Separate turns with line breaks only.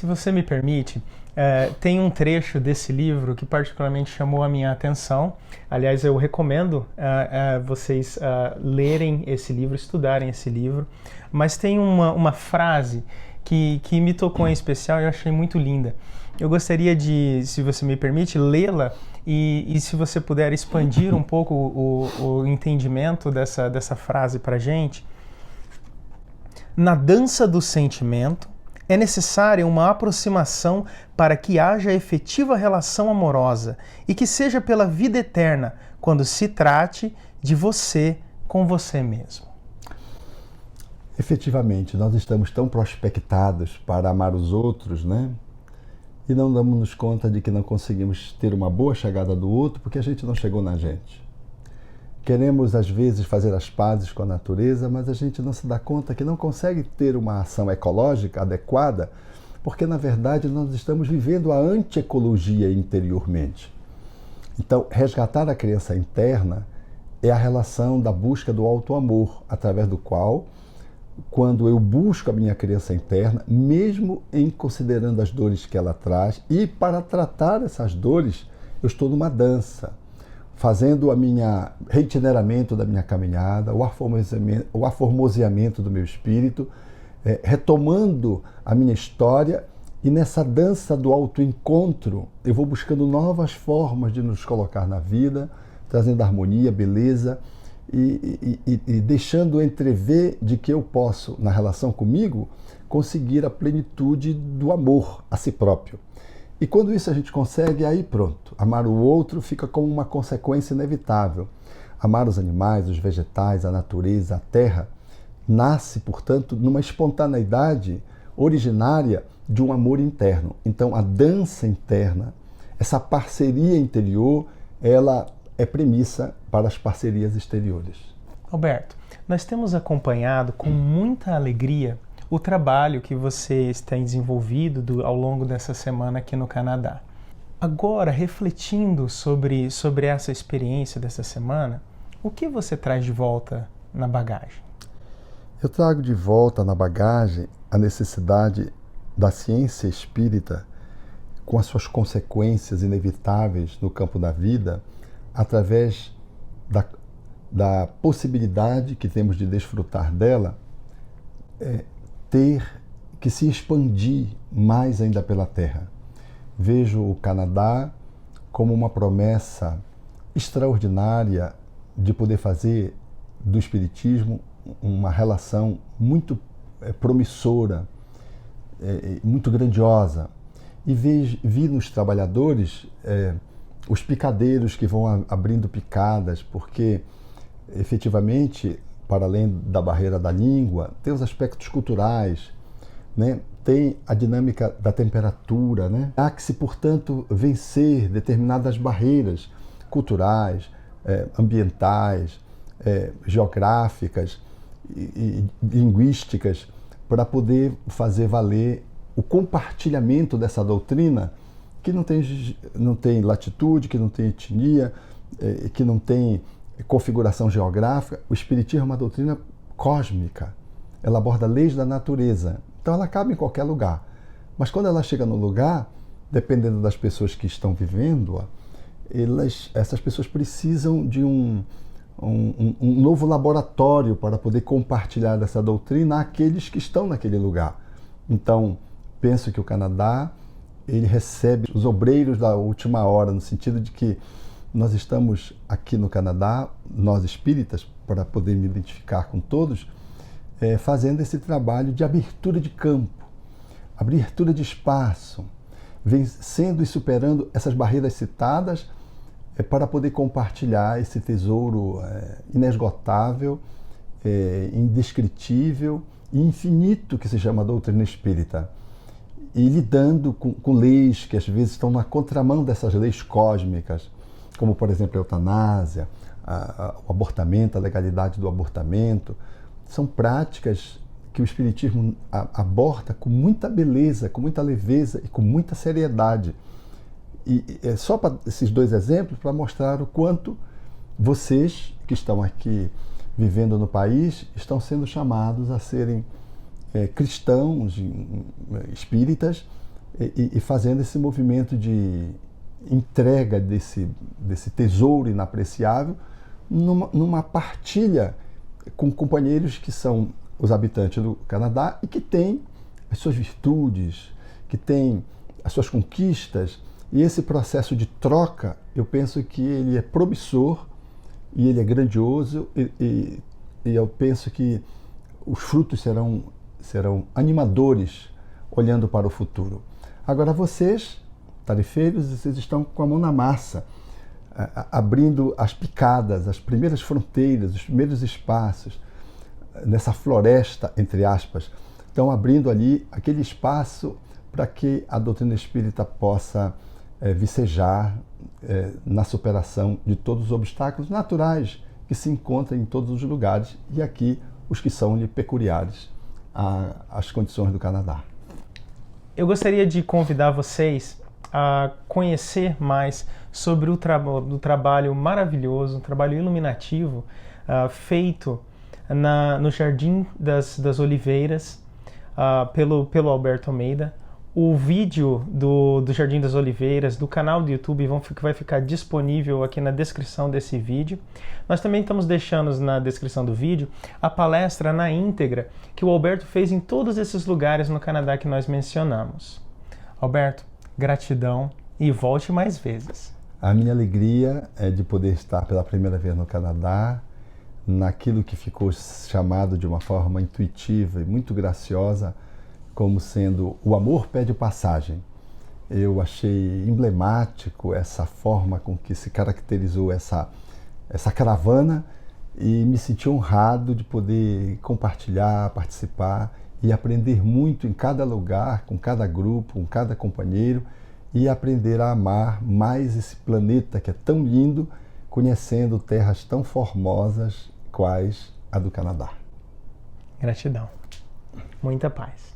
se você me permite, tem um trecho desse livro que particularmente chamou a minha atenção. Aliás, eu recomendo vocês lerem esse livro, estudarem esse livro. Mas tem uma frase que me tocou em especial e eu achei muito linda. Eu gostaria de, se você me permite, lê-la e se você puder expandir um pouco o entendimento dessa frase para a gente. Na dança do sentimento, é necessária uma aproximação para que haja efetiva relação amorosa e que seja pela vida eterna, quando se trate de você com você mesmo.
Efetivamente, nós estamos tão prospectados para amar os outros, né? E não damos conta de que não conseguimos ter uma boa chegada do outro porque a gente não chegou na gente. Queremos, às vezes, fazer as pazes com a natureza, mas a gente não se dá conta que não consegue ter uma ação ecológica adequada, porque, na verdade, nós estamos vivendo a anti-ecologia interiormente. Então, resgatar a criança interna é a relação da busca do auto-amor, através do qual, quando eu busco a minha criança interna, mesmo em considerando as dores que ela traz, e para tratar essas dores, eu estou numa dança, fazendo reitineramento da minha caminhada, o aformoseamento do meu espírito, retomando a minha história, e nessa dança do autoencontro, eu vou buscando novas formas de nos colocar na vida, trazendo harmonia, beleza, e deixando entrever de que eu posso, na relação comigo, conseguir a plenitude do amor a si próprio. E quando isso a gente consegue, aí pronto. Amar o outro fica como uma consequência inevitável. Amar os animais, os vegetais, a natureza, a terra, nasce, portanto, numa espontaneidade originária de um amor interno. Então, a dança interna, essa parceria interior, ela é premissa para as parcerias exteriores.
Alberto, nós temos acompanhado com muita alegria o trabalho que você tem desenvolvido ao longo dessa semana aqui no Canadá. Agora, refletindo sobre essa experiência dessa semana, o que você traz de volta na bagagem?
Eu trago de volta na bagagem a necessidade da ciência espírita, com as suas consequências inevitáveis no campo da vida, através da possibilidade que temos de desfrutar dela, ter que se expandir mais ainda pela Terra. Vejo o Canadá como uma promessa extraordinária de poder fazer do Espiritismo uma relação muito promissora, muito grandiosa. E vi nos trabalhadores os picadeiros que vão abrindo picadas, porque efetivamente, para além da barreira da língua, tem os aspectos culturais, né? Tem a dinâmica da temperatura, né? Há que se, portanto, vencer determinadas barreiras culturais, ambientais, geográficas e linguísticas, para poder fazer valer o compartilhamento dessa doutrina que não tem latitude, que não tem etnia, que não tem configuração geográfica. O Espiritismo é uma doutrina cósmica. Ela aborda leis da natureza. Então ela cabe em qualquer lugar. Mas quando ela chega no lugar, dependendo das pessoas que estão vivendo-a, essas pessoas precisam de um novo laboratório para poder compartilhar essa doutrina àqueles que estão naquele lugar. Então, penso que o Canadá, ele recebe os obreiros da última hora, no sentido de que nós estamos aqui no Canadá, nós espíritas, para poder me identificar com todos, fazendo esse trabalho de abertura de campo, abertura de espaço, vencendo e superando essas barreiras citadas, para poder compartilhar esse tesouro inesgotável, indescritível e infinito que se chama a doutrina espírita. E lidando com leis que às vezes estão na contramão dessas leis cósmicas, como, por exemplo, a eutanásia, o abortamento, a legalidade do abortamento. São práticas que o Espiritismo aborda com muita beleza, com muita leveza e com muita seriedade. E só para esses dois exemplos, para mostrar o quanto vocês que estão aqui vivendo no país estão sendo chamados a serem cristãos, espíritas, e fazendo esse movimento de entrega desse tesouro inapreciável numa partilha com companheiros que são os habitantes do Canadá e que têm as suas virtudes, que têm as suas conquistas. E esse processo de troca, eu penso que ele é promissor e ele é grandioso e eu penso que os frutos serão animadores olhando para o futuro. Agora vocês, tarefeiros, vocês estão com a mão na massa, abrindo as picadas, as primeiras fronteiras, os primeiros espaços, nessa floresta, entre aspas, estão abrindo ali aquele espaço para que a doutrina espírita possa vicejar na superação de todos os obstáculos naturais que se encontram em todos os lugares e aqui os que são-lhe peculiares às condições do Canadá.
Eu gostaria de convidar vocês a conhecer mais sobre o trabalho maravilhoso, um trabalho iluminativo feito no Jardim das Oliveiras pelo Alberto Almeida. O vídeo do Jardim das Oliveiras, do canal do YouTube, vai ficar disponível aqui na descrição desse vídeo. Nós também estamos deixando na descrição do vídeo a palestra na íntegra que o Alberto fez em todos esses lugares no Canadá que nós mencionamos. Alberto, gratidão e volte mais vezes.
A minha alegria é de poder estar pela primeira vez no Canadá, naquilo que ficou chamado de uma forma intuitiva e muito graciosa, como sendo o amor pede passagem. Eu achei emblemático essa forma com que se caracterizou essa caravana e me senti honrado de poder compartilhar, participar e aprender muito em cada lugar, com cada grupo, com cada companheiro e aprender a amar mais esse planeta que é tão lindo, conhecendo terras tão formosas quais a do Canadá.
Gratidão. Muita paz.